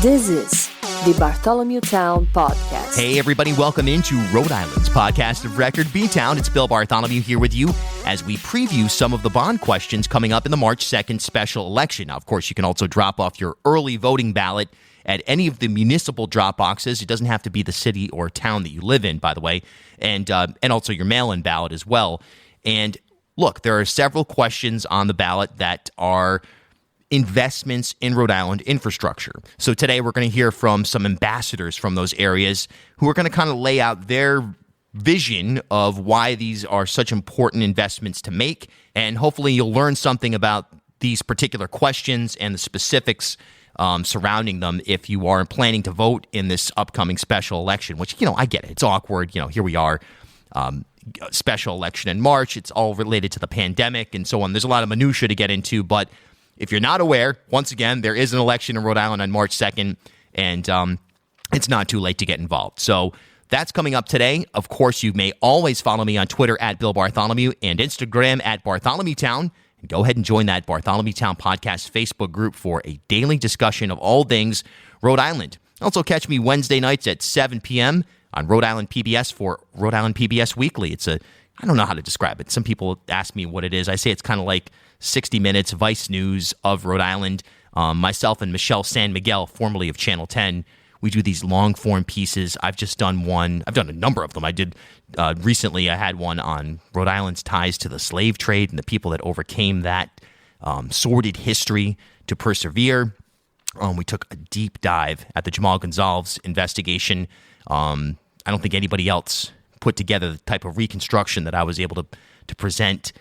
This is the Bartholomew Town Podcast. Hey, everybody. Welcome into Rhode Island's podcast of record, B-Town. It's Bill Bartholomew here with you as we preview some of the bond questions coming up in the March 2nd special election. Now, of course, you can also drop off your early voting ballot at any of the municipal drop boxes. It doesn't have to be the city or town that you live in, by the way, and also your mail-in ballot as well. And look, there are several questions on the ballot that are investments in Rhode Island infrastructure. So today we're going to hear from some ambassadors from those areas who are going to kind of lay out their vision of why these are such important investments to make. And hopefully you'll learn something about these particular questions and the specifics surrounding them if you are planning to vote in this upcoming special election, which, I get it. It's awkward. Here we are, special election in March. It's all related to the pandemic and so on. There's a lot of minutia to get into, but if you're not aware, once again, there is an election in Rhode Island on March 2nd, and it's not too late to get involved. So that's coming up today. Of course, you may always follow me on Twitter at Bill Bartholomew and Instagram at Bartholomew Town. And go ahead and join that Bartholomew Town Podcast Facebook group for a daily discussion of all things Rhode Island. Also catch me Wednesday nights at 7 p.m. on Rhode Island PBS for Rhode Island PBS Weekly. I don't know how to describe it. Some people ask me what it is. I say it's kind of like 60 Minutes Vice News of Rhode Island. Myself and Michelle San Miguel, formerly of Channel 10, we do these long-form pieces. I've just done one. I've done a number of them. I did recently, I had one on Rhode Island's ties to the slave trade and the people that overcame that sordid history to persevere. We took a deep dive at the Jamal Gonzalez investigation. I don't think anybody else put together the type of reconstruction that I was able to present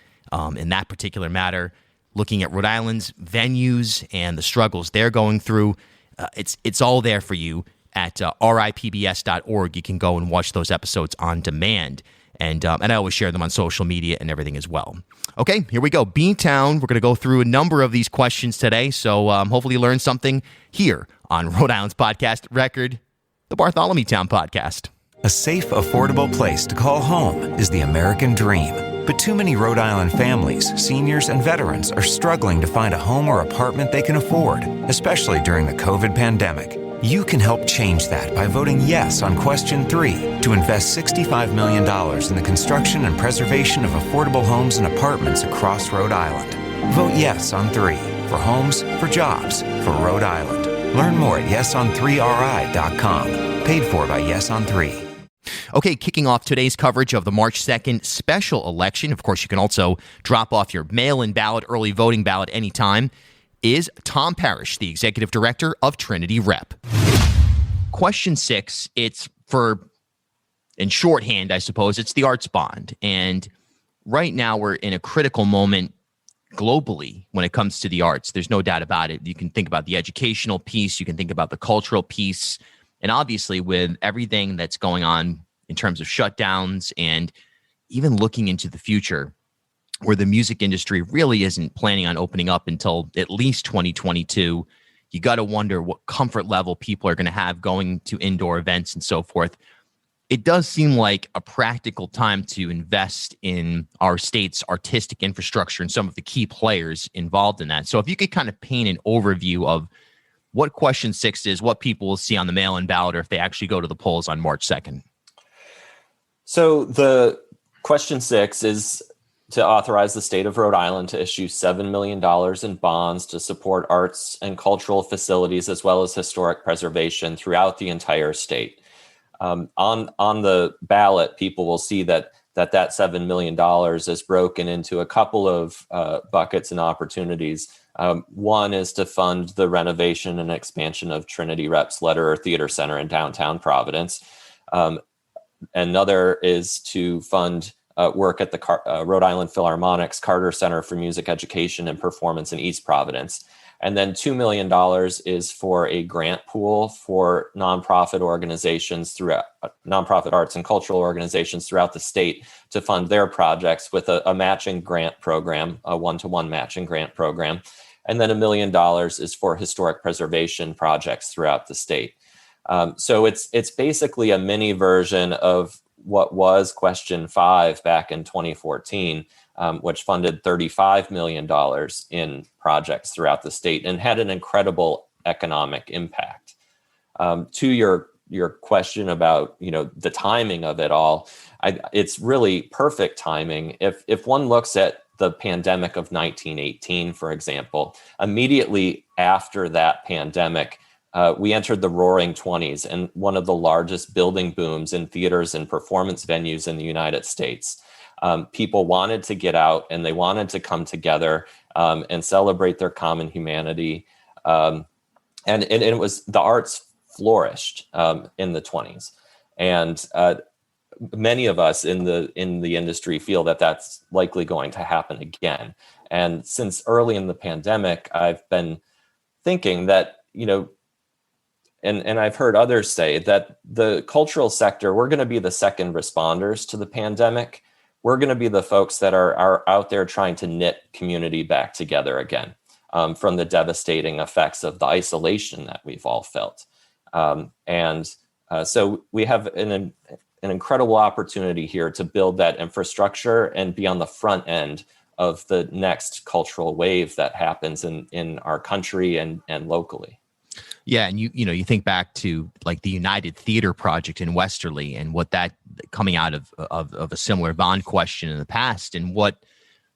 in that particular matter, looking at Rhode Island's venues and the struggles they're going through. It's all there for you at ripbs.org. You can go and watch those episodes on demand. And I always share them on social media and everything as well. Okay, here we go. Beantown, we're going to go through a number of these questions today. So hopefully you learned something here on Rhode Island's podcast record, the Bartholomew Town Podcast. A safe, affordable place to call home is the American dream. But too many Rhode Island families, seniors, and veterans are struggling to find a home or apartment they can afford, especially during the COVID pandemic. You can help change that by voting yes on question 3 to invest $65 million in the construction and preservation of affordable homes and apartments across Rhode Island. Vote yes on 3 for homes, for jobs, for Rhode Island. Learn more at yeson3ri.com. Paid for by Yes on 3. Okay, kicking off today's coverage of the March 2nd special election. Of course, you can also drop off your mail-in ballot, early voting ballot anytime, is Tom Parrish, the executive director of Trinity Rep. Question 6, it's in shorthand, I suppose, it's the arts bond. And right now we're in a critical moment globally when it comes to the arts. There's no doubt about it. You can think about the educational piece. You can think about the cultural piece. And obviously, with everything that's going on in terms of shutdowns and even looking into the future, where the music industry really isn't planning on opening up until at least 2022, you got to wonder what comfort level people are going to have going to indoor events and so forth. It does seem like a practical time to invest in our state's artistic infrastructure and some of the key players involved in that. So if you could kind of paint an overview of what question 6 is, what people will see on the mail-in ballot, or if they actually go to the polls on March 2nd. So the question 6 is to authorize the state of Rhode Island to issue $7 million in bonds to support arts and cultural facilities as well as historic preservation throughout the entire state. On the ballot, people will see that $7 million is broken into a couple of buckets and opportunities. One is to fund the renovation and expansion of Trinity Rep's Lederer Theater Center in downtown Providence. Another is to fund work at the Rhode Island Philharmonic's Carter Center for Music Education and Performance in East Providence. And then $2 million is for a grant pool for nonprofit organizations throughout nonprofit arts and cultural organizations throughout the state to fund their projects with a matching grant program, a one-to-one matching grant program. And then $1 million is for historic preservation projects throughout the state. So it's basically a mini version of what was question 5 back in 2014. Which funded $35 million in projects throughout the state and had an incredible economic impact. To your question about, the timing of it all, it's really perfect timing. If one looks at the pandemic of 1918, for example, immediately after that pandemic, we entered the Roaring 20s and one of the largest building booms in theaters and performance venues in the United States. People wanted to get out and they wanted to come together and celebrate their common humanity. And it was, the arts flourished in the 20s. And many of us in the industry feel that that's likely going to happen again. And since early in the pandemic, I've been thinking that, and I've heard others say that the cultural sector, we're going to be the second responders to the pandemic. We're going to be the folks that are out there trying to knit community back together again from the devastating effects of the isolation that we've all felt. So we have an incredible opportunity here to build that infrastructure and be on the front end of the next cultural wave that happens in our country and locally. Yeah, and you think back to like the United Theater Project in Westerly and what that coming out of a similar bond question in the past, and what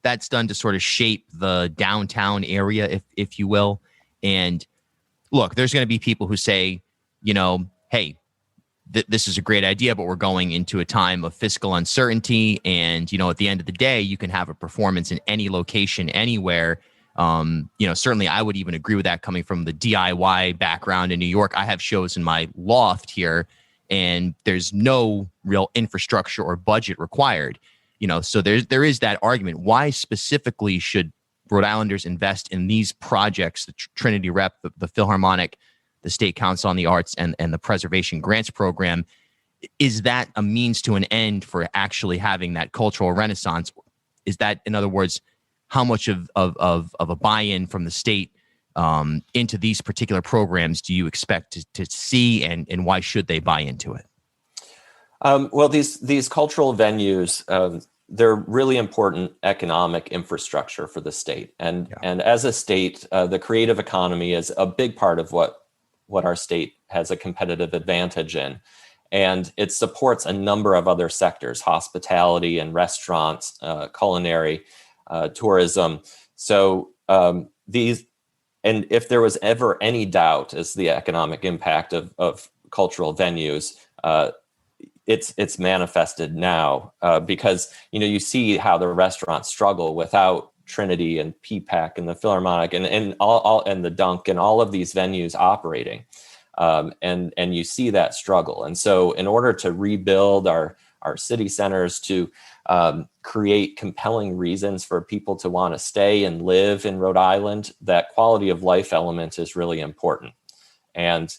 that's done to sort of shape the downtown area, if you will. And look, there's going to be people who say, hey, this is a great idea, but we're going into a time of fiscal uncertainty, and at the end of the day, you can have a performance in any location, anywhere. Certainly I would even agree with that coming from the DIY background in New York. I have shows in my loft here and there's no real infrastructure or budget required, so there is that argument. Why specifically should Rhode Islanders invest in these projects, the Trinity Rep, the Philharmonic, the State Council on the Arts, and the Preservation Grants Program? Is that a means to an end for actually having that cultural renaissance? Is that, in other words, how much of a buy-in from the state into these particular programs do you expect to see, and why should they buy into it? Well, these cultural venues, they're really important economic infrastructure for the state. And as a state, the creative economy is a big part of what our state has a competitive advantage in. And it supports a number of other sectors: hospitality and restaurants, culinary, tourism. So and if there was ever any doubt as the economic impact of cultural venues, it's manifested now because you see how the restaurants struggle without Trinity and PPAC and the Philharmonic and all and the Dunk and all of these venues operating, and you see that struggle. And so, in order to rebuild our city centers, to create compelling reasons for people to want to stay and live in Rhode Island, that quality of life element is really important. And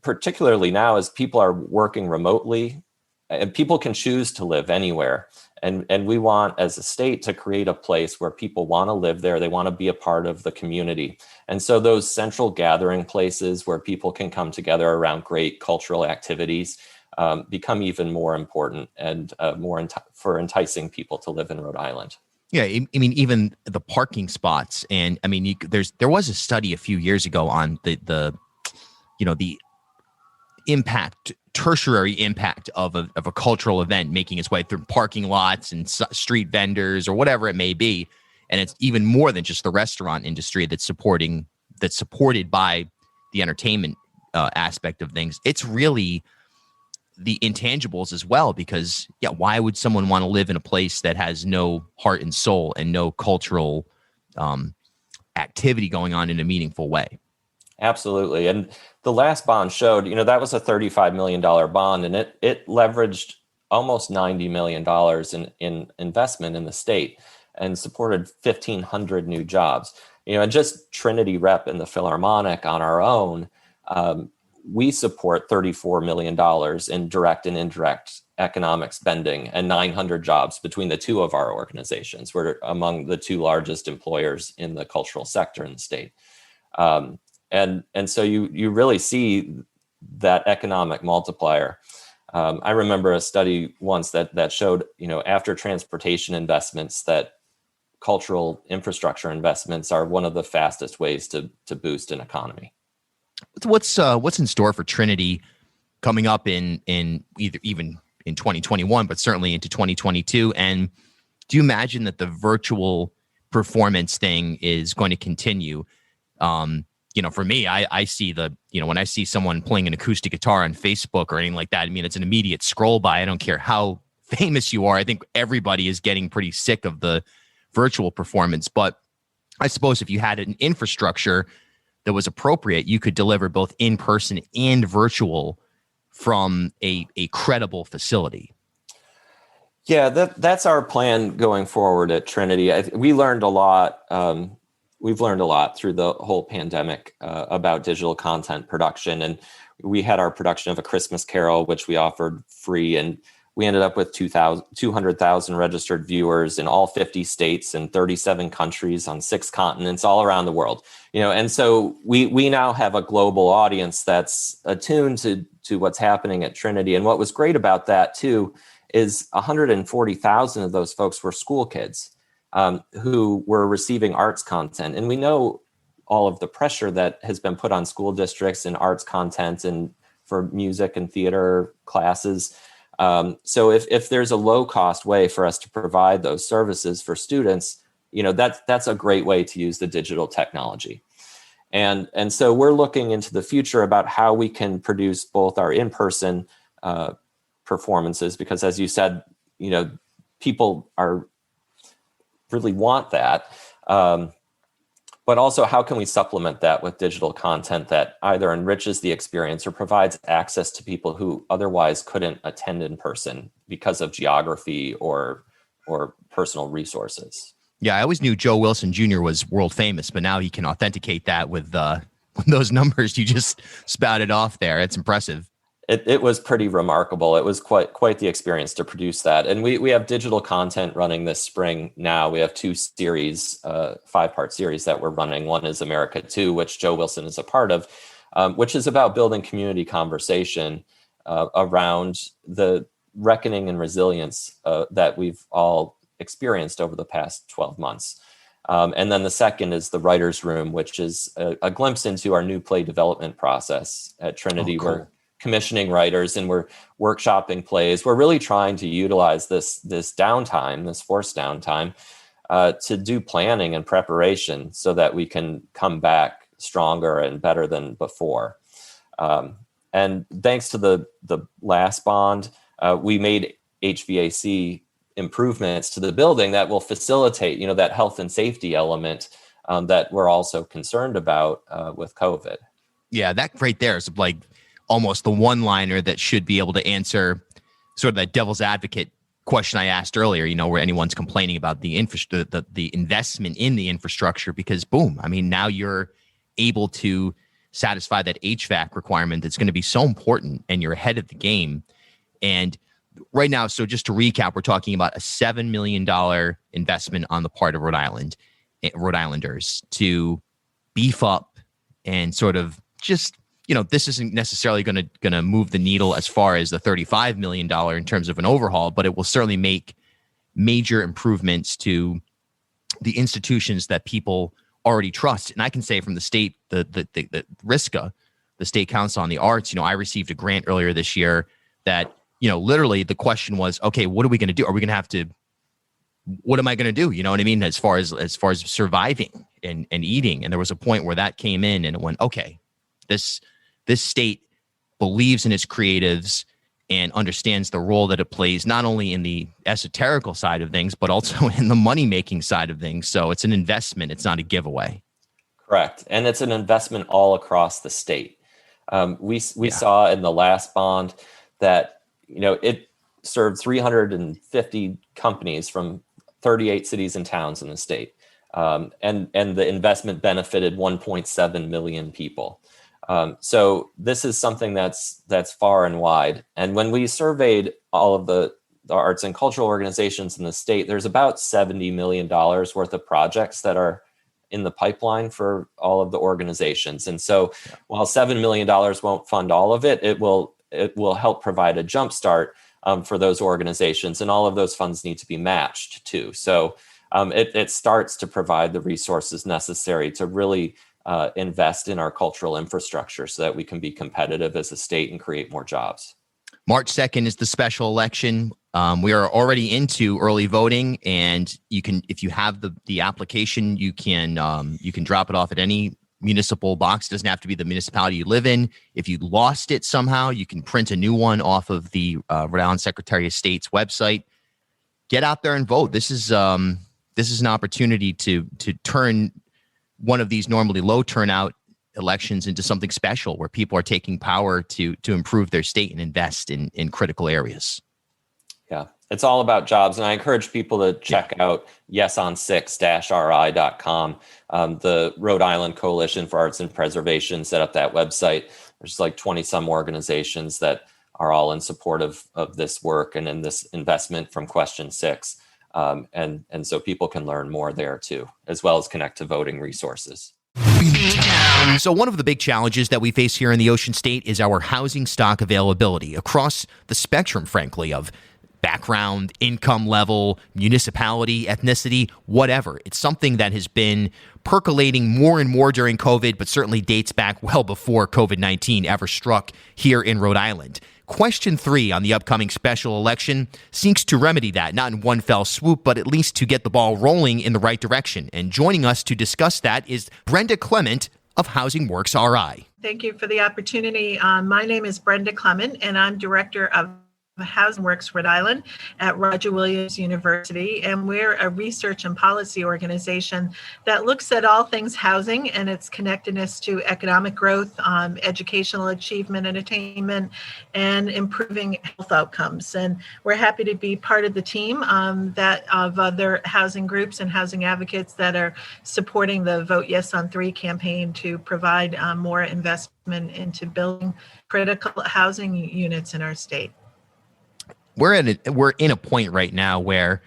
particularly now, as people are working remotely, and people can choose to live anywhere. And we want, as a state, to create a place where people want to live there. They want to be a part of the community. And so those central gathering places where people can come together around great cultural activities become even more important and for enticing people to live in Rhode Island. Yeah, I mean, even the parking spots, and I mean, there was a study a few years ago on the impact, tertiary impact of a cultural event making its way through parking lots and street vendors or whatever it may be, and it's even more than just the restaurant industry that's supported by the entertainment aspect of things. It's really the intangibles as well, because why would someone want to live in a place that has no heart and soul and no cultural activity going on in a meaningful way? Absolutely. And the last bond showed, that was a $35 million bond, and it leveraged almost $90 million in investment in the state and supported 1,500 new jobs. And just Trinity Rep and the Philharmonic on our own, we support $34 million in direct and indirect economic spending and 900 jobs between the two of our organizations. We're among the two largest employers in the cultural sector in the state. And so you really see that economic multiplier. I remember a study once that showed, after transportation investments, that cultural infrastructure investments are one of the fastest ways to boost an economy. What's in store for Trinity coming up in even in 2021, but certainly into 2022? And do you imagine that the virtual performance thing is going to continue? For me, I see when I see someone playing an acoustic guitar on Facebook or anything like that, I mean, it's an immediate scroll by. I don't care how famous you are. I think everybody is getting pretty sick of the virtual performance. But I suppose if you had an infrastructure that was appropriate, you could deliver both in person and virtual from a credible facility. Yeah, that's our plan going forward at Trinity. We learned a lot. We've learned a lot through the whole pandemic about digital content production. And we had our production of A Christmas Carol, which we offered free. And we ended up with 200,000 registered viewers in all 50 states and 37 countries on 6 continents all around the world. And so we now have a global audience that's attuned to what's happening at Trinity. And what was great about that, too, is 140,000 of those folks were school kids who were receiving arts content. And we know all of the pressure that has been put on school districts in arts content and for music and theater classes. So if there's a low cost way for us to provide those services for students, that's a great way to use the digital technology. And so we're looking into the future about how we can produce both our in-person performances, because as you said, people really want that. But also, how can we supplement that with digital content that either enriches the experience or provides access to people who otherwise couldn't attend in person because of geography or personal resources? Yeah, I always knew Joe Wilson Jr. was world famous, but now he can authenticate that with those numbers you just spouted off there. It's impressive. It was pretty remarkable. It was quite the experience to produce that. And we have digital content running this spring now. We have 2 series, 5-part series that we're running. One is America 2, which Joe Wilson is a part of, which is about building community conversation around the reckoning and resilience that we've all experienced over the past 12 months. And then the second is the Writer's Room, which is a glimpse into our new play development process at Trinity. Oh, cool. We're commissioning writers and we're workshopping plays. We're really trying to utilize this downtime, this forced downtime, to do planning and preparation so that we can come back stronger and better than before. And thanks to the last bond, we made HVAC improvements to the building that will facilitate, that health and safety element that we're also concerned about with COVID. Yeah, that right there is like almost the one-liner that should be able to answer sort of that devil's advocate question I asked earlier, where anyone's complaining about the investment in the infrastructure, because boom, I mean, now you're able to satisfy that HVAC requirement that's going to be so important, and you're ahead of the game. And right now, so just to recap, we're talking about a $7 million investment on the part of Rhode Islanders to beef up and sort of just, this isn't necessarily going to move the needle as far as the $35 million in terms of an overhaul, but it will certainly make major improvements to the institutions that people already trust. And I can say from the state, the RISCA, the State Council on the Arts, I received a grant earlier this year that, literally the question was, okay, what are we going to do? Are we going to have to, what am I going to do? You know what I mean? As far as surviving and eating. And there was a point where that came in and it went, okay, this state believes in its creatives and understands the role that it plays, not only in the esoterical side of things, but also in the money-making side of things. So it's an investment. It's not a giveaway. Correct. And it's an investment all across the state. We saw in the last bond that, it served 350 companies from 38 cities and towns in the state. And the investment benefited 1.7 million people. So this is something that's far and wide. And when we surveyed all of the arts and cultural organizations in the state, there's about $70 million worth of projects that are in the pipeline for all of the organizations. And so while $7 million won't fund all of it, it will help provide a jumpstart for those organizations. And all of those funds need to be matched too. So it starts to provide the resources necessary to really invest in our cultural infrastructure so that we can be competitive as a state and create more jobs. March 2nd is the special election. We are already into early voting, and you can, if you have the application, you can drop it off at any municipal box. It doesn't have to be the municipality you live in. If you lost it somehow, you can print a new one off of the Rhode Island Secretary of State's website. Get out there and vote. This is an opportunity to turn one of these normally low turnout elections into something special, where people are taking power to improve their state and invest in critical areas. Yeah, it's all about jobs. And I encourage people to check out yeson6-ri.com. The Rhode Island Coalition for Arts and Preservation set up that website. There's like 20 some organizations that are all in support of this work and in this investment from Question 6. And so people can learn more there too, as well as connect to voting resources. So one of the big challenges that we face here in the Ocean State is our housing stock availability across the spectrum, frankly, of background, income level, municipality, ethnicity, whatever. It's something that has been percolating more and more during COVID, but certainly dates back well before COVID-19 ever struck here in Rhode Island. Question 3 on the upcoming special election seeks to remedy that, not in one fell swoop, but at least to get the ball rolling in the right direction. And joining us to discuss that is Brenda Clement of Housing Works RI. Thank you for the opportunity. My name is Brenda Clement, and I'm Director of Housing Works Rhode Island at Roger Williams University, and we're a research and policy organization that looks at all things housing and its connectedness to economic growth, educational achievement and attainment, and improving health outcomes. And we're happy to be part of the team that of other housing groups and housing advocates that are supporting the Vote Yes on 3 campaign to provide more investment into building critical housing units in our state. We're in a point right now where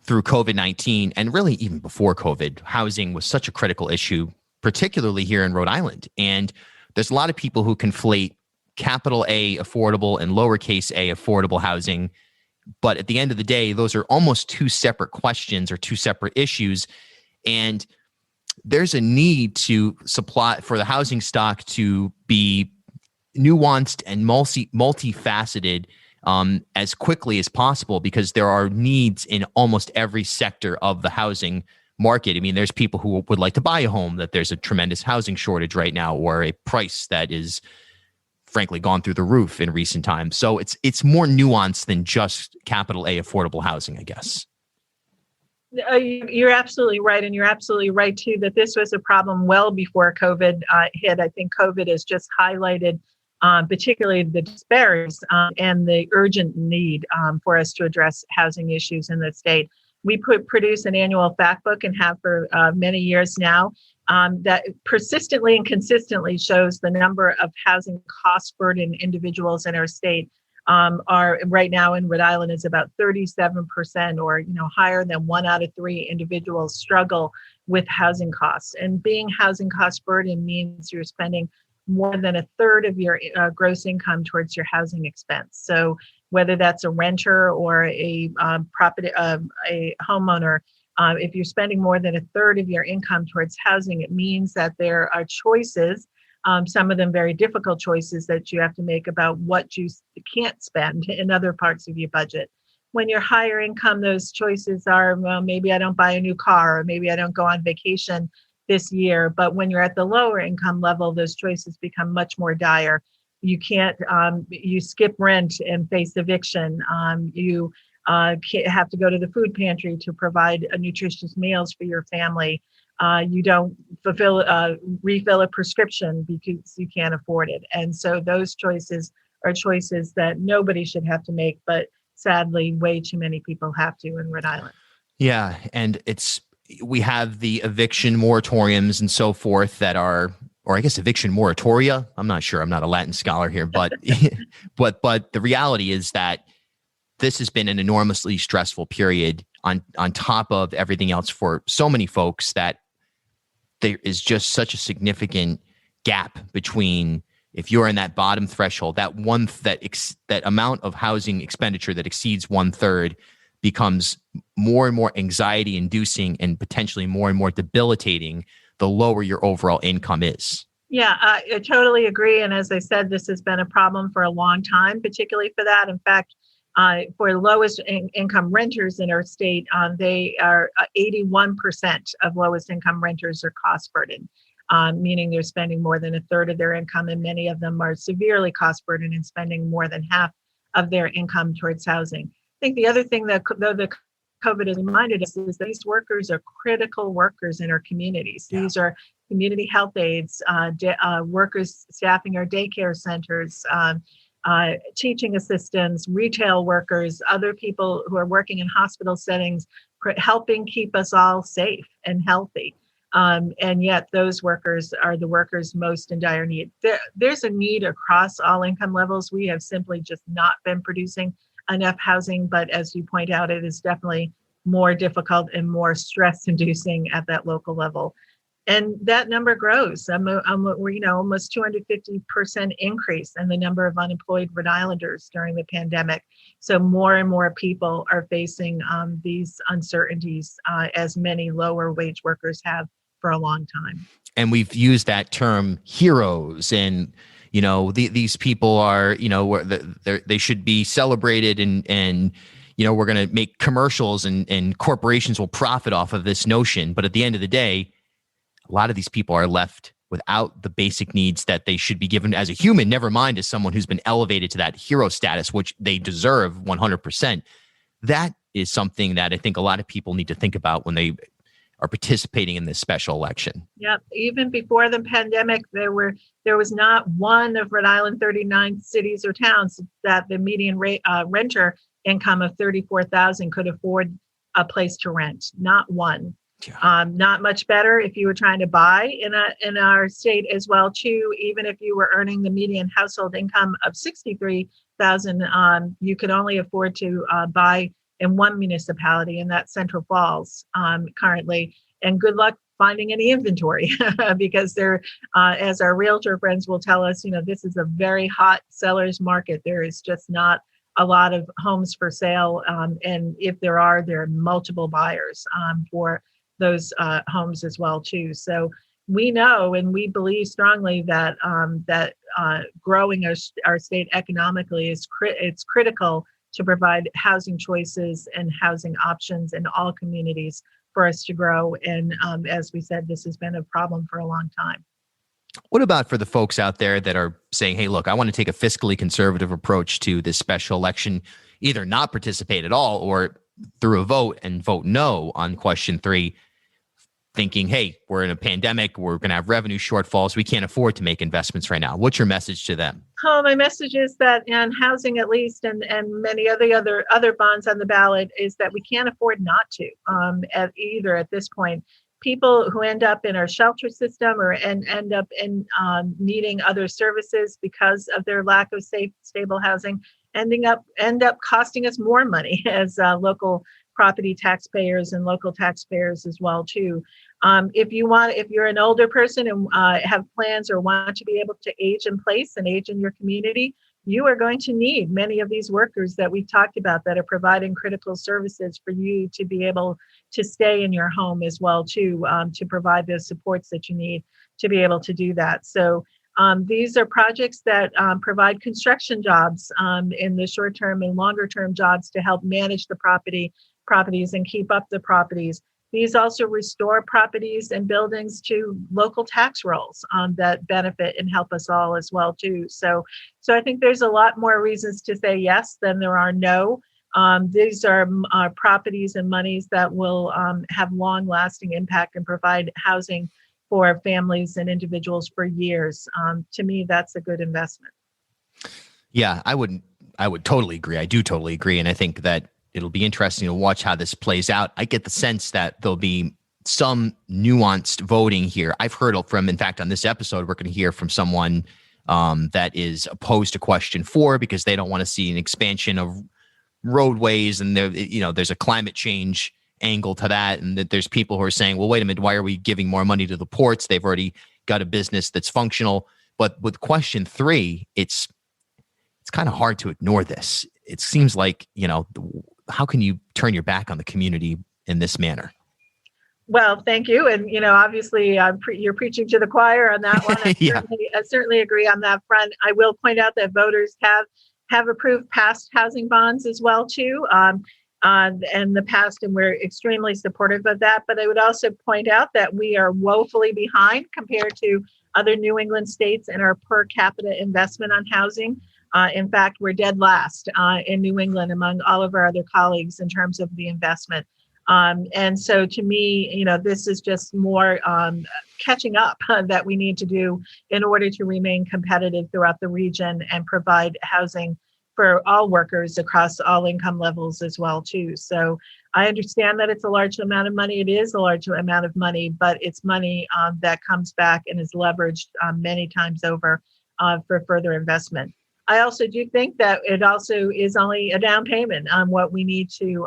through COVID-19 and really even before COVID, housing was such a critical issue, particularly here in Rhode Island. And there's a lot of people who conflate capital A affordable and lowercase a affordable housing. But at the end of the day, those are almost two separate questions or two separate issues. And there's a need to supply for the housing stock to be nuanced and multifaceted as quickly as possible, because there are needs in almost every sector of the housing market. I mean, there's people who would like to buy a home, that there's a tremendous housing shortage right now, or a price that is frankly gone through the roof in recent times. So it's more nuanced than just capital A affordable housing, I guess. You're absolutely right. And you're absolutely right, too, that this was a problem well before COVID hit. I think COVID has just highlighted particularly the disparities and the urgent need for us to address housing issues in the state. We produce an annual fact book and have for many years now that persistently and consistently shows the number of housing cost burden individuals in our state are right now in Rhode Island is about 37%, or higher than 1 out of 3 individuals struggle with housing costs. And being housing cost burden means you're spending more than a third of your gross income towards your housing expense. So whether that's a renter or a homeowner, if you're spending more than a third of your income towards housing, it means that there are choices, some of them very difficult choices that you have to make about what you can't spend in other parts of your budget. When you're higher income, those choices are, well, maybe I don't buy a new car, or maybe I don't go on vacation this year. But when you're at the lower income level, those choices become much more dire. You can't, you skip rent and face eviction. You have to go to the food pantry to provide nutritious meals for your family. You don't refill a prescription because you can't afford it. And so those choices are choices that nobody should have to make, but sadly, way too many people have to in Rhode Island. Yeah, and we have the eviction moratoriums and so forth that are, or I guess eviction moratoria. I'm not sure. I'm not a Latin scholar here, but but the reality is that this has been an enormously stressful period on top of everything else for so many folks, that there is just such a significant gap between, if you're in that bottom threshold, that amount of housing expenditure that exceeds 1/3 becomes more and more anxiety inducing and potentially more and more debilitating the lower your overall income is. Yeah, I totally agree. And as I said, this has been a problem for a long time, particularly for that. In fact, for lowest income renters in our state, they are 81% of lowest income renters are cost burdened, meaning they're spending more than a third of their income, and many of them are severely cost burdened and spending more than half of their income towards housing. I think the other thing that the COVID has reminded us is that these workers are critical workers in our communities. Yeah. These are community health aides, workers staffing our daycare centers, teaching assistants, retail workers, other people who are working in hospital settings, helping keep us all safe and healthy. And yet those workers are the workers most in dire need. There's a need across all income levels. We have simply just not been producing enough housing, but as you point out, it is definitely more difficult and more stress inducing at that local level. And that number grows. Almost 250% increase in the number of unemployed Rhode Islanders during the pandemic. So more and more people are facing these uncertainties, as many lower wage workers have for a long time. And we've used that term heroes, and these people are, they should be celebrated, and we're going to make commercials, and corporations will profit off of this notion. But at the end of the day, a lot of these people are left without the basic needs that they should be given as a human, never mind as someone who's been elevated to that hero status, which they deserve 100%. That is something that I think a lot of people need to think about when they are participating in this special election. Yep. Even before the pandemic, there was not one of Rhode Island 39 cities or towns that the median renter income of $34,000 could afford a place to rent. Not one. Yeah. Not much better if you were trying to buy in our state as well too. Even if you were earning the median household income of $63,000, you could only afford to buy in one municipality, and that's Central Falls currently. And good luck finding any inventory because they're, as our realtor friends will tell us, this is a very hot seller's market. There is just not a lot of homes for sale, and if there are multiple buyers for those homes as well too. So we know and we believe strongly that growing our state economically is it's critical to provide housing choices and housing options in all communities for us to grow. And as we said, this has been a problem for a long time. What about for the folks out there that are saying, hey, look, I want to take a fiscally conservative approach to this special election, either not participate at all or through a vote and vote no on question 3, thinking, hey, we're in a pandemic, we're going to have revenue shortfalls, we can't afford to make investments right now. What's your message to them? Oh, my message is that on housing, at least, and many of the other bonds on the ballot, is that we can't afford not to at this point. People who end up in our shelter system and end up in needing other services because of their lack of safe, stable housing, end up costing us more money as local property taxpayers and local taxpayers as well too. If you're an older person and have plans or want to be able to age in place and age in your community, you are going to need many of these workers that we've talked about that are providing critical services for you to be able to stay in your home as well too, to provide those supports that you need to be able to do that. So these are projects that provide construction jobs in the short term and longer term jobs to help manage the properties and keep up the properties. These also restore properties and buildings to local tax rolls that benefit and help us all as well too. So I think there's a lot more reasons to say yes than there are no. These are properties and monies that will have long-lasting impact and provide housing for families and individuals for years. To me, that's a good investment. Yeah, I would totally agree. I do totally agree, and I think that it'll be interesting to watch how this plays out. I get the sense that there'll be some nuanced voting here. I've heard from, in fact, on this episode, we're going to hear from someone that is opposed to question 4 because they don't want to see an expansion of roadways, and there's a climate change angle to that, and that there's people who are saying, well, wait a minute, why are we giving more money to the ports? They've already got a business that's functional. But with question 3, it's kind of hard to ignore this. It seems like, how can you turn your back on the community in this manner? Well, thank you. And, obviously you're preaching to the choir on that one. Yeah. I certainly agree on that front. I will point out that voters have approved past housing bonds as well, too, and the past, and we're extremely supportive of that. But I would also point out that we are woefully behind compared to other New England states in our per capita investment on housing. In fact, we're dead last in New England among all of our other colleagues in terms of the investment. And so to me, this is just more catching up that we need to do in order to remain competitive throughout the region and provide housing for all workers across all income levels as well, too. So I understand that it's a large amount of money. It is a large amount of money, but it's money that comes back and is leveraged many times over for further investment. I also do think that it also is only a down payment on what we need to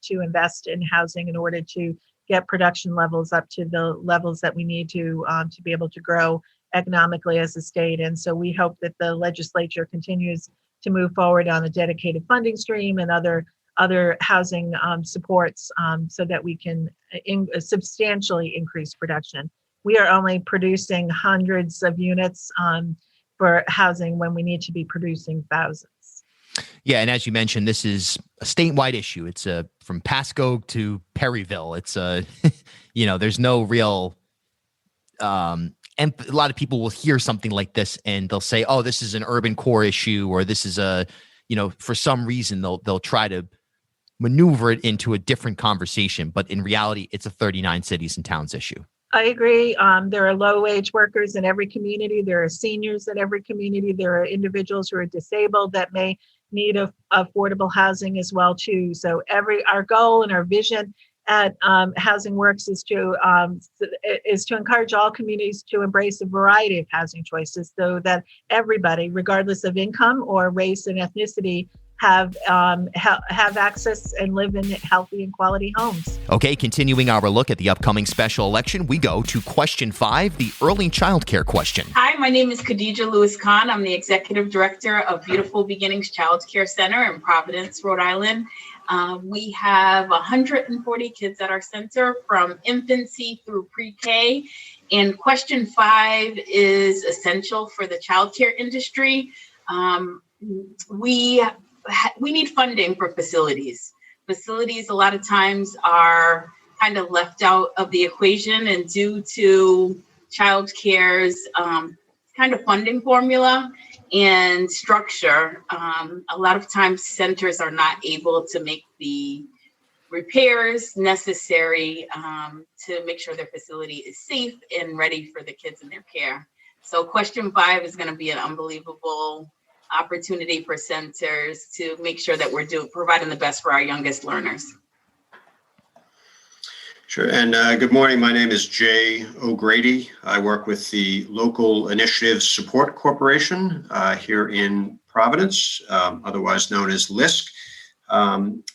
invest in housing in order to get production levels up to the levels that we need to be able to grow economically as a state. And so we hope that the legislature continues to move forward on a dedicated funding stream and other housing supports so that we can substantially increase production. We are only producing hundreds of units for housing when we need to be producing thousands. Yeah, and as you mentioned, this is a statewide issue. It's from Pasco to Perryville. It's there's no real. And a lot of people will hear something like this and they'll say, "Oh, this is an urban core issue," or "This is for some reason they'll try to maneuver it into a different conversation." But in reality, it's a 39 cities and towns issue. I agree. There are low-wage workers in every community. There are seniors in every community. There are individuals who are disabled that may need affordable housing as well, too. So our goal and our vision at Housing Works is to encourage all communities to embrace a variety of housing choices so that everybody, regardless of income or race and ethnicity, have access and live in healthy and quality homes. Okay, continuing our look at the upcoming special election, we go to question 5, the early child care question. Hi, my name is Khadija Lewis Khan. I'm the Executive Director of Beautiful Beginnings Child Care Center in Providence, Rhode Island. We have 140 kids at our center from infancy through pre-K. And question 5 is essential for the child care industry. We need funding for facilities. Facilities a lot of times are kind of left out of the equation, and due to child care's kind of funding formula and structure, a lot of times centers are not able to make the repairs necessary to make sure their facility is safe and ready for the kids in their care. So question 5 is going to be an unbelievable opportunity for centers to make sure that we're providing the best for our youngest learners. Sure. And good morning. My name is Jay O'Grady. I work with the Local Initiatives Support Corporation here in Providence, otherwise known as LISC.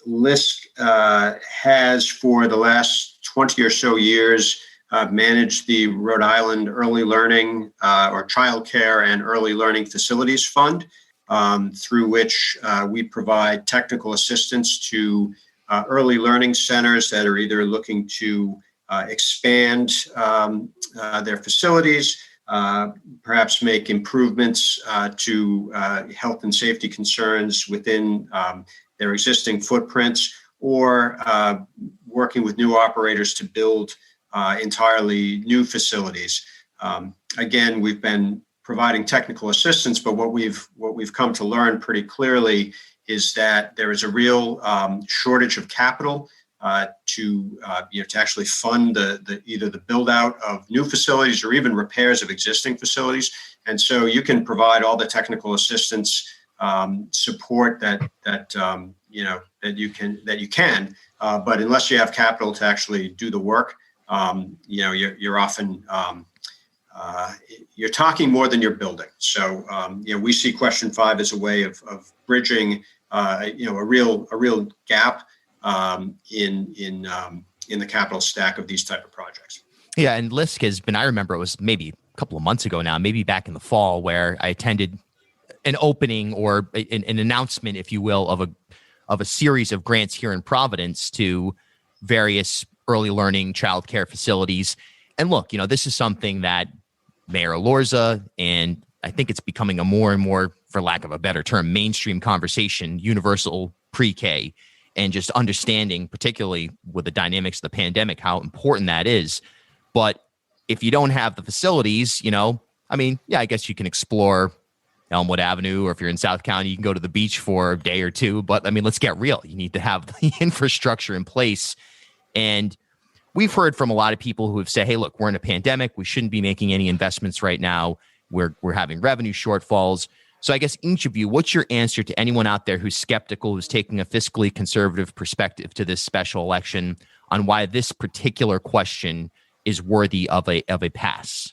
LISC has, for the last 20 or so years, managed the Rhode Island Early Learning or Child Care and Early Learning Facilities Fund, through which we provide technical assistance to early learning centers that are either looking to expand their facilities, perhaps make improvements to health and safety concerns within their existing footprints, or working with new operators to build entirely new facilities. Again, we've been providing technical assistance, but what we've come to learn pretty clearly is that there is a real shortage of capital to actually fund either the build out of new facilities or even repairs of existing facilities. And so you can provide all the technical assistance support that you can, but unless you have capital to actually do the work, you're often you're talking more than you're building. So we see question 5 as a way of bridging a real gap in the capital stack of these type of projects. Yeah, and LISC has been, I remember it was maybe a couple of months ago now, maybe back in the fall, where I attended an opening or an announcement, if you will, of a series of grants here in Providence to various early learning childcare facilities. And look, this is something that Mayor Alorza, and I think it's becoming a more and more, for lack of a better term, mainstream conversation, universal pre-K, and just understanding, particularly with the dynamics of the pandemic, how important that is. But if you don't have the facilities, I guess you can explore Elmwood Avenue, or if you're in South County, you can go to the beach for a day or two. But let's get real. You need to have the infrastructure in place. And we've heard from a lot of people who have said, hey, look, we're in a pandemic. We shouldn't be making any investments right now. We're having revenue shortfalls. So I guess each of you, what's your answer to anyone out there who's skeptical, who's taking a fiscally conservative perspective to this special election, on why this particular question is worthy of a pass?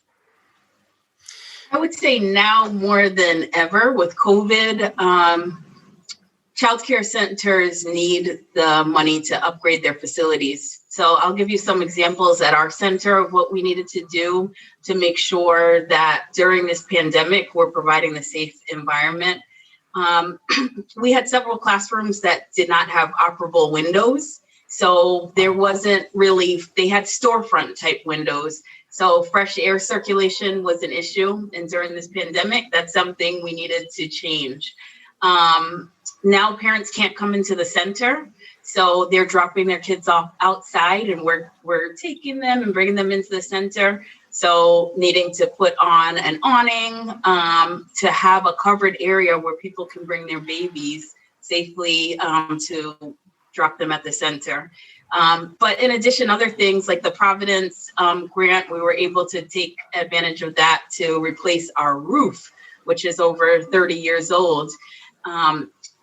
I would say now more than ever with COVID, childcare centers need the money to upgrade their facilities. So I'll give you some examples at our center of what we needed to do to make sure that during this pandemic, we're providing the safe environment. We had several classrooms that did not have operable windows. So there wasn't really, they had storefront type windows. So fresh air circulation was an issue. And during this pandemic, that's something we needed to change. Now parents can't come into the center. So they're dropping their kids off outside, and we're taking them and bringing them into the center. So needing to put on an awning to have a covered area where people can bring their babies safely to drop them at the center. But in addition, other things like the Providence grant, we were able to take advantage of that to replace our roof, which is over 30 years old.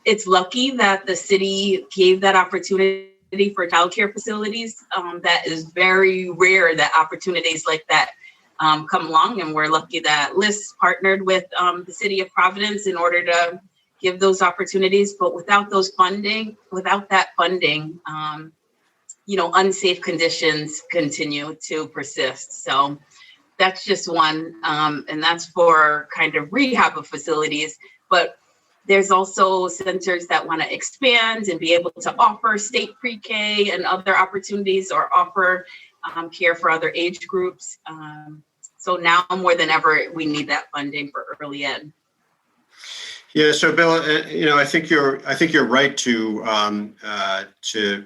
It's lucky that the city gave that opportunity for childcare facilities. That is very rare that opportunities like that come along, and we're lucky that LIS partnered with the city of Providence in order to give those opportunities. But without that funding, unsafe conditions continue to persist. So that's just one, and that's for kind of rehab of facilities. But there's also centers that want to expand and be able to offer state pre-K and other opportunities, or offer care for other age groups. So now more than ever, we need that funding for early ed. Yeah. So, Bill, I think you're right to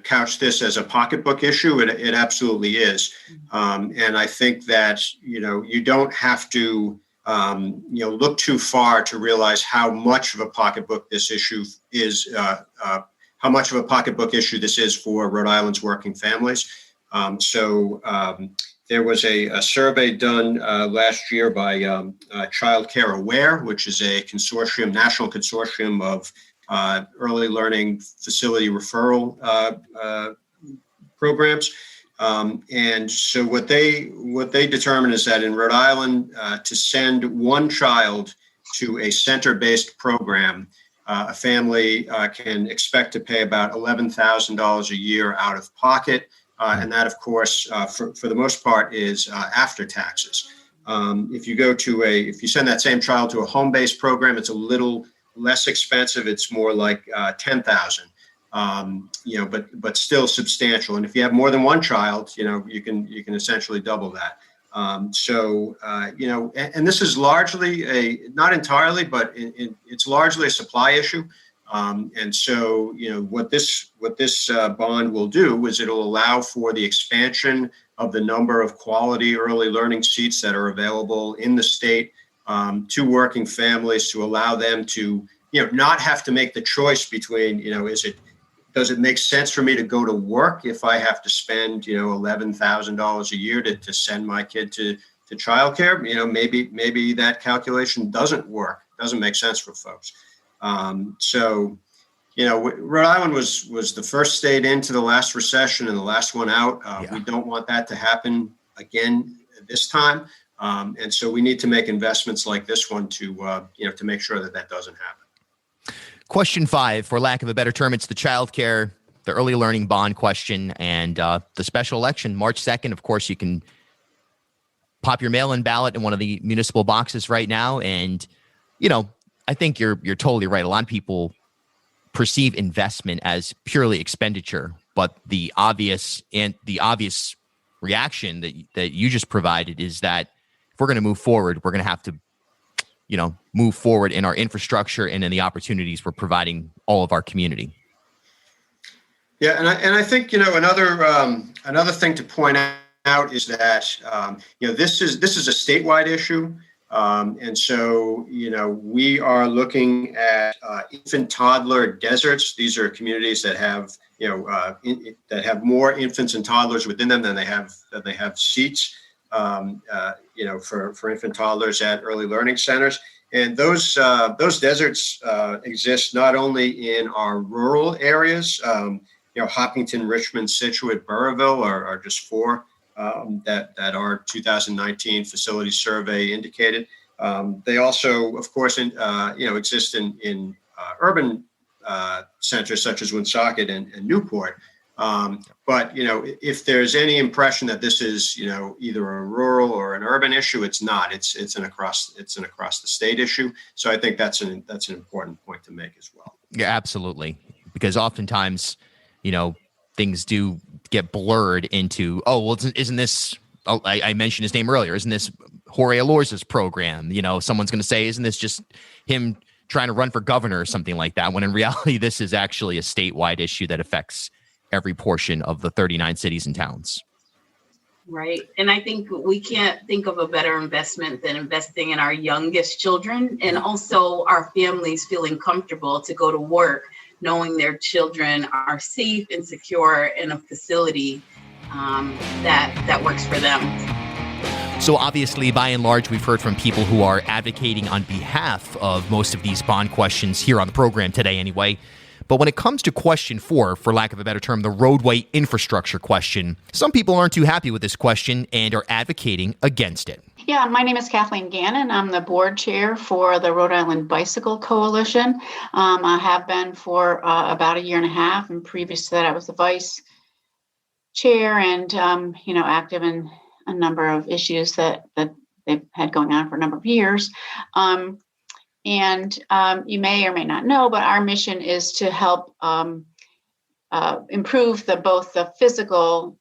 couch this as a pocketbook issue. It absolutely is, and I think that you don't have to look too far to realize how much of a pocketbook this issue is. How much of a pocketbook issue this is for Rhode Island's working families. There was a survey done last year by Childcare Aware, which is a national consortium of early learning facility referral programs. And so what they determined is that in Rhode Island, to send one child to a center-based program, a family can expect to pay about $11,000 a year out of pocket. And that, of course, for the most part, is after taxes. If you send that same child to a home-based program, it's a little less expensive. It's more like $10,000, but still substantial. And if you have more than one child, you can essentially double that. And this is largely not entirely, but it's largely a supply issue. And so, what this bond will do is it'll allow for the expansion of the number of quality early learning seats that are available in the state to working families, to allow them to, not have to make the choice between, does it make sense for me to go to work if I have to spend, $11,000 a year to send my kid to childcare? Maybe that calculation doesn't make sense for folks. Rhode Island was the first state into the last recession and the last one out. We don't want that to happen again this time. And so we need to make investments like this one to make sure that doesn't happen. Question 5, for lack of a better term, it's the childcare, the early learning bond question, and the special election, March 2nd. Of course, you can pop your mail-in ballot in one of the municipal boxes right now. And, I think you're totally right. A lot of people perceive investment as purely expenditure, But the obvious reaction that you just provided is that if we're going to move forward, we're going to have to, move forward in our infrastructure and in the opportunities we're providing all of our community. Yeah, and I think another thing to point out is that this is a statewide issue, and so we are looking at infant toddler deserts. These are communities that have that have more infants and toddlers within them than they have seats. For infant toddlers at early learning centers. And those deserts exist not only in our rural areas, Hopkinton, Richmond, Scituate, Burrillville are just four that our 2019 facility survey indicated. They also, of course, exist in urban centers such as Woonsocket and Newport. But if there's any impression that this is either a rural or an urban issue, it's not. It's an across the state issue. So I think that's an important point to make as well. Yeah, absolutely. Because oftentimes, things do get blurred into, isn't this? Oh, I mentioned his name earlier. Isn't this Jorge Alorza's program? Someone's going to say, isn't this just him trying to run for governor or something like that? When in reality, this is actually a statewide issue that affects every portion of the 39 cities and towns. Right. And I think we can't think of a better investment than investing in our youngest children, and also our families feeling comfortable to go to work, knowing their children are safe and secure in a facility that works for them. So obviously, by and large, we've heard from people who are advocating on behalf of most of these bond questions here on the program today anyway. But when it comes to question 4, for lack of a better term, the roadway infrastructure question, some people aren't too happy with this question and are advocating against it. Yeah, my name is Kathleen Gannon. I'm the board chair for the Rhode Island Bicycle Coalition. I have been for about a year and a half, and previous to that, I was the vice chair and, active in a number of issues that they've had going on for a number of years. And you may or may not know, but our mission is to help improve both the physical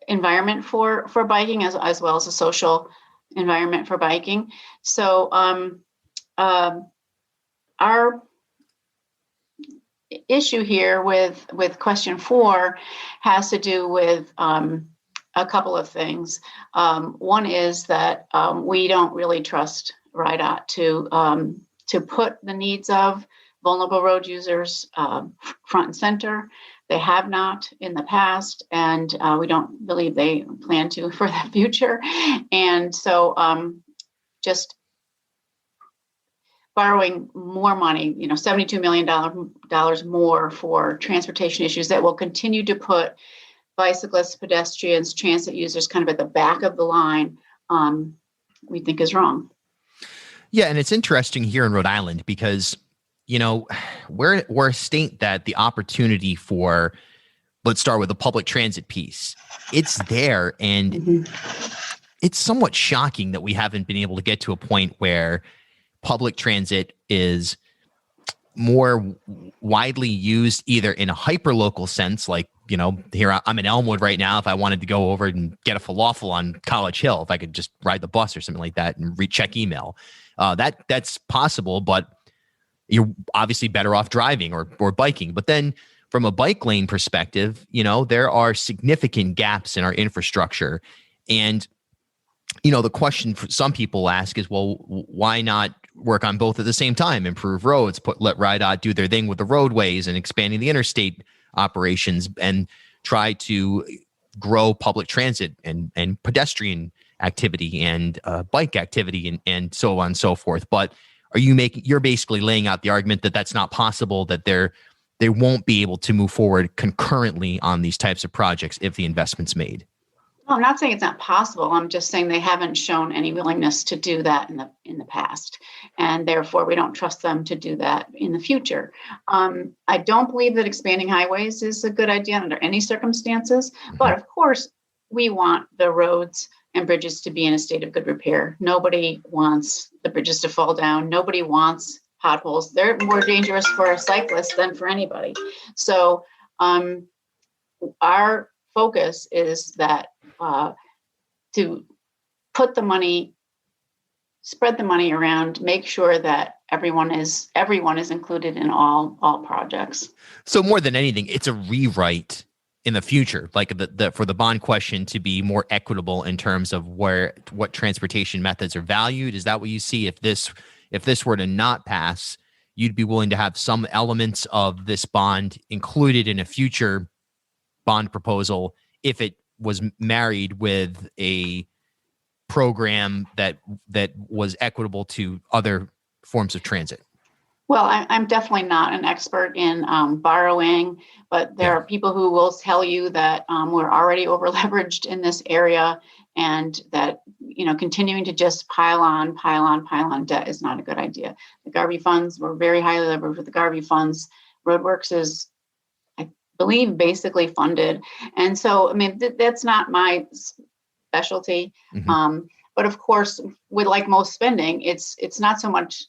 environment for biking as well as the social environment for biking. So our issue here with question 4 has to do with a couple of things. One is that we don't really trust RIDOT to put the needs of vulnerable road users front and center. They have not in the past, and we don't believe they plan to for the future. And so just borrowing more money, $72 million more for transportation issues that will continue to put bicyclists, pedestrians, transit users kind of at the back of the line, we think is wrong. Yeah, and it's interesting here in Rhode Island because, we're a state that the opportunity for, let's start with the public transit piece. It's there, and it's somewhat shocking that we haven't been able to get to a point where public transit is more widely used either in a hyper-local sense, like, here I'm in Elmwood right now. If I wanted to go over and get a falafel on College Hill, if I could just ride the bus or something like that and recheck email, that's possible, but you're obviously better off driving or biking. But then from a bike lane perspective, there are significant gaps in our infrastructure. And, the question for some people ask is, well, why not work on both at the same time, improve roads, let RIDOT do their thing with the roadways and expanding the interstate operations, and try to grow public transit and pedestrian activity and bike activity and so on and so forth. But you're basically laying out the argument that that's not possible, that they won't be able to move forward concurrently on these types of projects if the investment's made. No, I'm not saying it's not possible. I'm just saying they haven't shown any willingness to do that in the past, and therefore we don't trust them to do that in the future. I don't believe that expanding highways is a good idea under any circumstances, but of course we want the roads and bridges to be in a state of good repair. Nobody wants the bridges to fall down. Nobody wants potholes. They're more dangerous for a cyclist than for anybody. So our focus is that to put the money, spread the money around, make sure that everyone is included in all projects. So more than anything, it's a rewrite in the future, like for the bond question to be more equitable in terms of what transportation methods are valued. Is that what you see? If this were to not pass, you'd be willing to have some elements of this bond included in a future bond proposal if it was married with a program that was equitable to other forms of transit. Well, I'm definitely not an expert in borrowing, but there are people who will tell you that we're already over leveraged in this area, and that continuing to just pile on debt is not a good idea. The Garvey funds were very highly leveraged with the Garvey funds. Roadworks is, I believe, basically funded, and so that's not my specialty. Mm-hmm. But of course, with like most spending, it's not so much.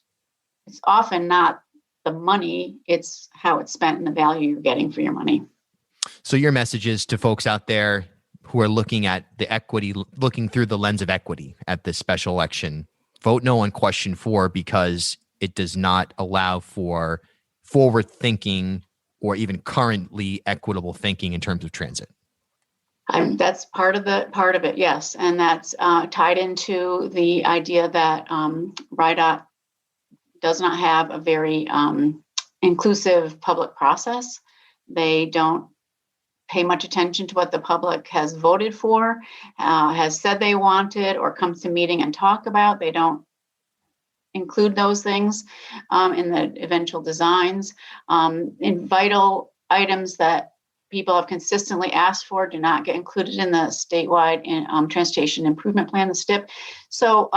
It's often not the money, it's how it's spent and the value you're getting for your money. So your message is to folks out there who are looking at the equity, looking through the lens of equity at this special election, vote no on question 4 because it does not allow for forward thinking or even currently equitable thinking in terms of transit. That's part of it, yes. And that's tied into the idea that RIDOT does not have a very inclusive public process. They don't pay much attention to what the public has voted for, has said they wanted, or comes to meeting and talk about. They don't include those things in the eventual designs. In vital items that people have consistently asked for do not get included in the statewide transportation improvement plan, the STIP. So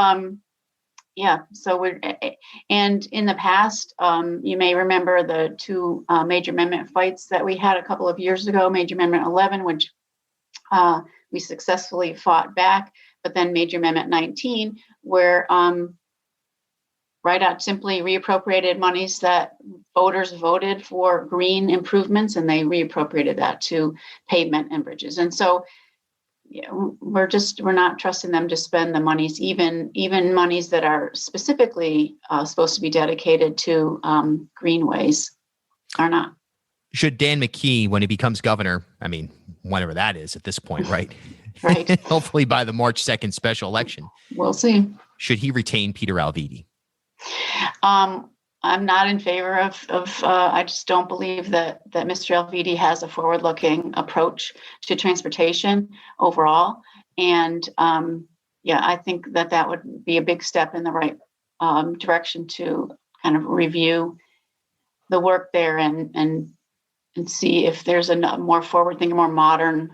and in the past, you may remember the 2 major amendment fights that we had a couple of years ago, Major Amendment 11, which we successfully fought back, but then Major Amendment 19, where RIDOT simply reappropriated monies that voters voted for green improvements, and they reappropriated that to pavement and bridges. And so we're not trusting them to spend the monies, even monies that are specifically supposed to be dedicated to greenways are not. Should Dan McKee, when he becomes governor, whenever that is at this point, right? Right. Hopefully by the March 2nd special election. We'll see. Should he retain Peter Alviti? I'm not in favor of I just don't believe that Mr. Alviti has a forward-looking approach to transportation overall. And I think that would be a big step in the right direction to kind of review the work there and see if there's a more forward-thinking, more modern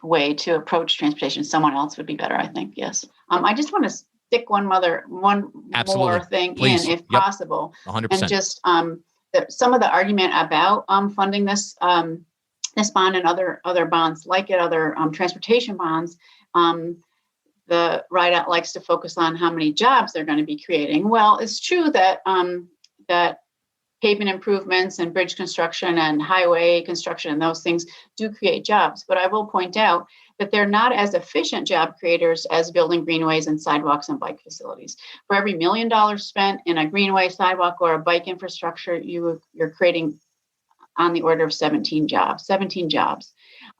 way to approach transportation. Someone else would be better, I think. Yes. I just want to stick one more thing Please. In, if possible, 100%. And just some of the argument about funding this bond and other bonds, like it, other transportation bonds. The RIDOT likes to focus on how many jobs they're going to be creating. Well, it's true that that pavement improvements and bridge construction and highway construction and those things do create jobs. But I will point out that they're not as efficient job creators as building greenways and sidewalks and bike facilities. For every $1 million spent in a greenway, sidewalk, or a bike infrastructure, you're creating on the order of 17 jobs.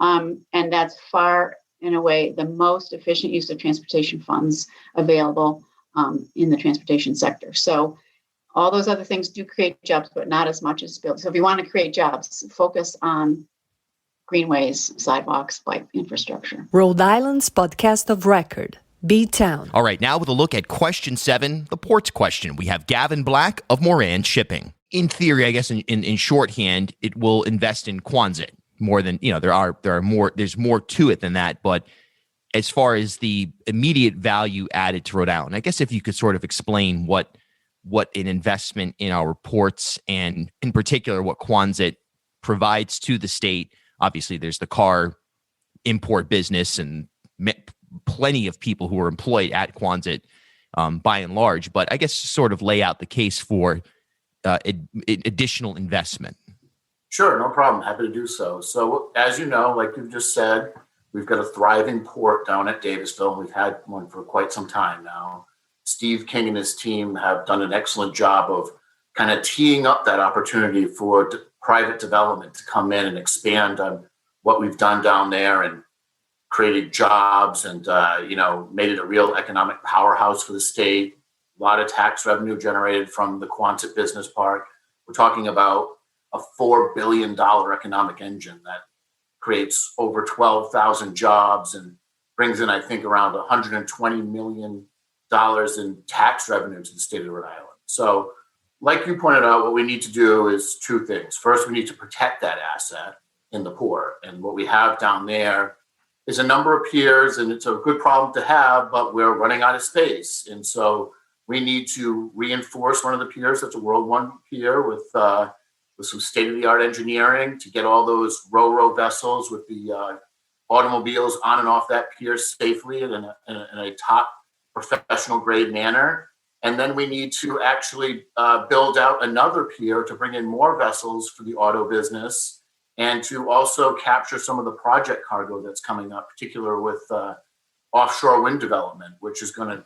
And that's far, in a way, the most efficient use of transportation funds available in the transportation sector. So all those other things do create jobs, but not as much as build. So if you want to create jobs, focus on greenways, sidewalks, bike infrastructure. Rhode Island's podcast of record, B-Town. All right, now with a look at question 7, the ports question. We have Gavin Black of Moran Shipping. In theory, I guess in shorthand, it will invest in Quonset more than, there's more to it than that. But as far as the immediate value added to Rhode Island, I guess if you could sort of explain what an investment in our ports and in particular what Quonset provides to the state. Obviously, there's the car import business and plenty of people who are employed at Quonset by and large. But I guess sort of lay out the case for additional investment. Sure, no problem. Happy to do so. So as you know, like you've just said, we've got a thriving port down at Davisville. We've had one for quite some time now. Steve King and his team have done an excellent job of kind of teeing up that opportunity for private development to come in and expand on what we've done down there and created jobs and, made it a real economic powerhouse for the state. A lot of tax revenue generated from the Quonset Business Park. We're talking about a $4 billion economic engine that creates over 12,000 jobs and brings in, I think, around $120 million in tax revenue to the state of Rhode Island. So, like you pointed out, what we need to do is two things. First, we need to protect that asset in the port. And what we have down there is a number of piers, and it's a good problem to have, but we're running out of space. And so we need to reinforce one of the piers. That's a World One pier with some state-of-the-art engineering to get all those ro-ro vessels with the automobiles on and off that pier safely and in a top professional grade manner. And then we need to actually build out another pier to bring in more vessels for the auto business and to also capture some of the project cargo that's coming up, particularly with offshore wind development, which is going to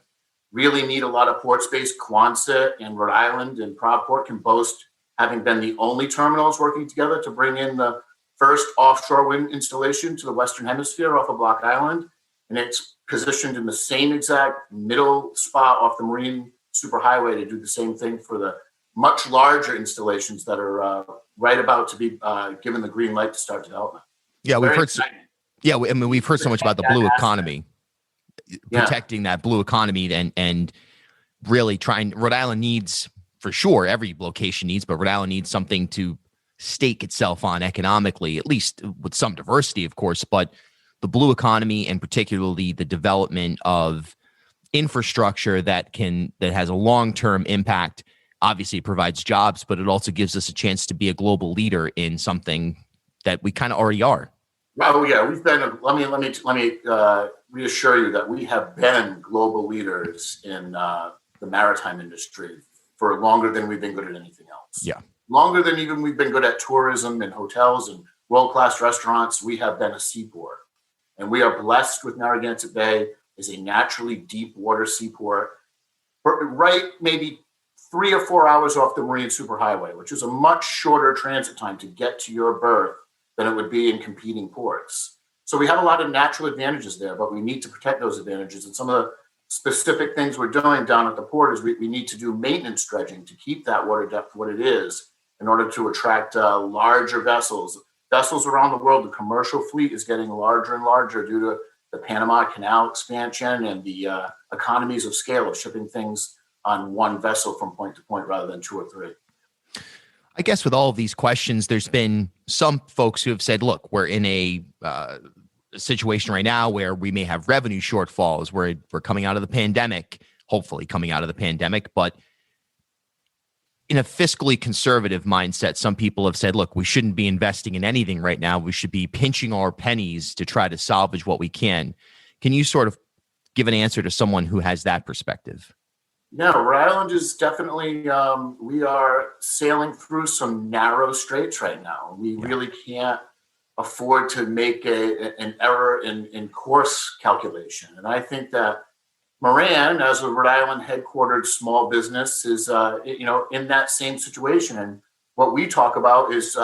really need a lot of port space. Quonset and Rhode Island and Port can boast having been the only terminals working together to bring in the first offshore wind installation to the Western Hemisphere off of Block Island. And it's positioned in the same exact middle spot off the Marine Superhighway to do the same thing for the much larger installations that are right about to be given the green light to start development. Yeah, we've heard. We've heard so much about the blue economy, protecting that blue economy, and really trying. Rhode Island needs, for sure, every location needs, but Rhode Island needs something to stake itself on economically, at least with some diversity, of course. But the blue economy, and particularly the development of infrastructure that has a long-term impact, obviously provides jobs, but it also gives us a chance to be a global leader in something that we kind of already are. Oh yeah, we've been. Let me reassure you that we have been global leaders in the maritime industry for longer than we've been good at anything else. Yeah, longer than even we've been good at tourism and hotels and world-class restaurants. We have been a seaport, and we are blessed with Narragansett Bay as a naturally deep water seaport, right maybe 3 or 4 hours off the Marine Superhighway, which is a much shorter transit time to get to your berth than it would be in competing ports. So we have a lot of natural advantages there, but we need to protect those advantages. And some of the specific things we're doing down at the port is we need to do maintenance dredging to keep that water depth what it is in order to attract larger vessels. Vessels around the world, the commercial fleet is getting larger and larger due to the Panama Canal expansion and the economies of scale of shipping things on one vessel from point to point rather than 2 or 3. I guess with all of these questions, there's been some folks who have said, look, we're in a situation right now where we may have revenue shortfalls. We're coming out of the pandemic, hopefully coming out of the pandemic, but in a fiscally conservative mindset, some people have said, look, we shouldn't be investing in anything right now. We should be pinching our pennies to try to salvage what we can. Can you sort of give an answer to someone who has that perspective? Yeah, Rhode Island is definitely, we are sailing through some narrow straits right now. We really can't afford to make an error in course calculation. And I think that Moran, as a Rhode Island headquartered small business, is in that same situation. And what we talk about is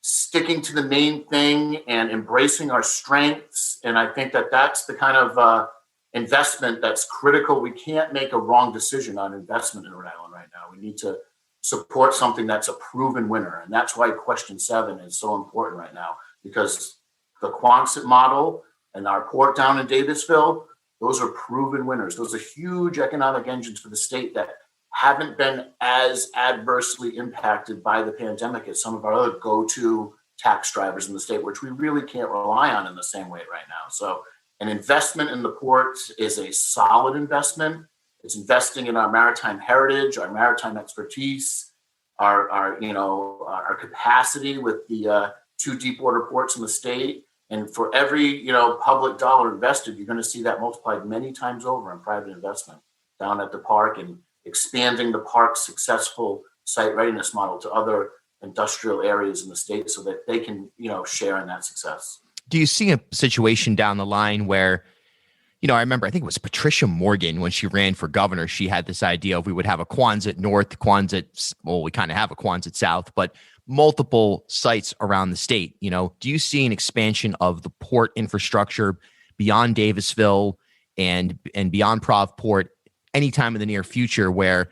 sticking to the main thing and embracing our strengths. And I think that that's the kind of investment that's critical. We can't make a wrong decision on investment in Rhode Island right now. We need to support something that's a proven winner. And that's why question 7 is so important right now, because the Quonset model and our port down in Davisville, those are proven winners. Those are huge economic engines for the state that haven't been as adversely impacted by the pandemic as some of our other go-to tax drivers in the state, which we really can't rely on in the same way right now. So an investment in the port is a solid investment. It's investing in our maritime heritage, our maritime expertise, our capacity with the 2 deep water ports in the state. And for every public dollar invested, you're going to see that multiplied many times over in private investment down at the park and expanding the park's successful site readiness model to other industrial areas in the state so that they can, share in that success. Do you see a situation down the line where, I remember, I think it was Patricia Morgan when she ran for governor, she had this idea of we would have a Quonset North, we kind of have a Quonset South, but multiple sites around the state. Do you see an expansion of the port infrastructure beyond Davisville and beyond Provport anytime in the near future where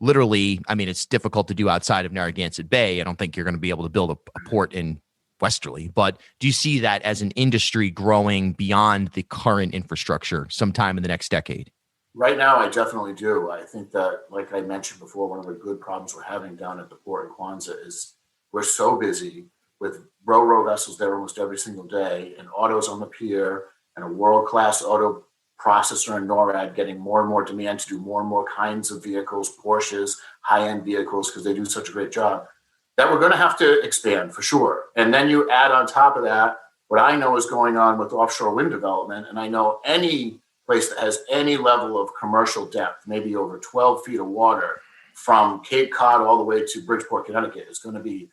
literally, it's difficult to do outside of Narragansett Bay. I don't think you're going to be able to build a port in Westerly, but do you see that as an industry growing beyond the current infrastructure sometime in the next decade? Right now, I definitely do. I think that, like I mentioned before, one of the good problems we're having down at the port in Quonset is we're so busy with ro-ro vessels there almost every single day and autos on the pier and a world-class auto processor in NORAD getting more and more demand to do more and more kinds of vehicles, Porsches, high-end vehicles, because they do such a great job, that we're going to have to expand for sure. And then you add on top of that what I know is going on with offshore wind development. And I know any place that has any level of commercial depth, maybe over 12 feet of water from Cape Cod all the way to Bridgeport, Connecticut, is going to be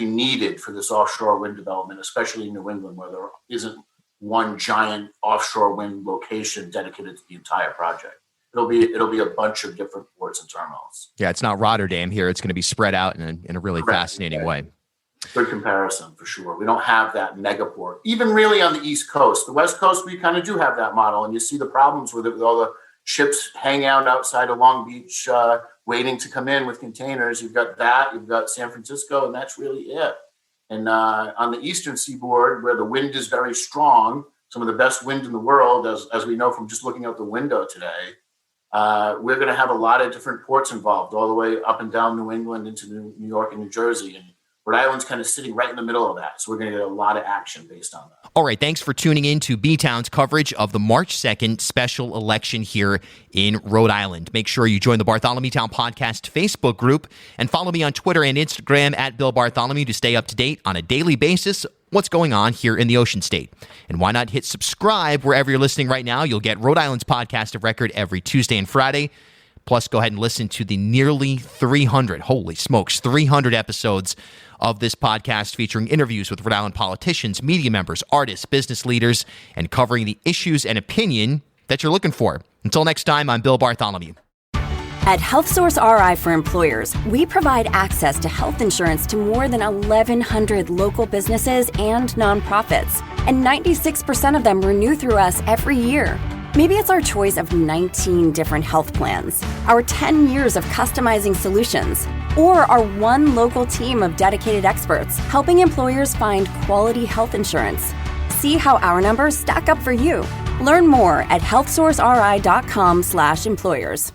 needed for this offshore wind development, especially in New England, where there isn't one giant offshore wind location dedicated to the entire project. It'll be a bunch of different ports and terminals. Yeah, it's not Rotterdam here. It's going to be spread out in a really fascinating way. Good comparison for sure. We don't have that megaport, even really on the East Coast. The West Coast, we kind of do have that model, and you see the problems with it, with all the ships hanging out outside of Long Beach, waiting to come in with containers. You've got that. You've got San Francisco, and that's really it. And on the Eastern Seaboard, where the wind is very strong, some of the best wind in the world, as we know from just looking out the window today, we're going to have a lot of different ports involved, all the way up and down New England into New York and New Jersey. And Rhode Island's kind of sitting right in the middle of that. So we're going to get a lot of action based on that. All right. Thanks for tuning in to B-Town's coverage of the March 2nd special election here in Rhode Island. Make sure you join the Bartholomew Town Podcast Facebook group and follow me on Twitter and Instagram at Bill Bartholomew to stay up to date on a daily basis what's going on here in the Ocean State. And why not hit subscribe wherever you're listening right now? You'll get Rhode Island's podcast of record every Tuesday and Friday. Plus, go ahead and listen to the nearly 300 episodes of this podcast featuring interviews with Rhode Island politicians, media members, artists, business leaders, and covering the issues and opinion that you're looking for. Until next time, I'm Bill Bartholomew. At HealthSource RI for Employers, we provide access to health insurance to more than 1,100 local businesses and nonprofits, and 96% of them renew through us every year. Maybe it's our choice of 19 different health plans, our 10 years of customizing solutions, or our one local team of dedicated experts helping employers find quality health insurance. See how our numbers stack up for you. Learn more at healthsourceri.com/employers.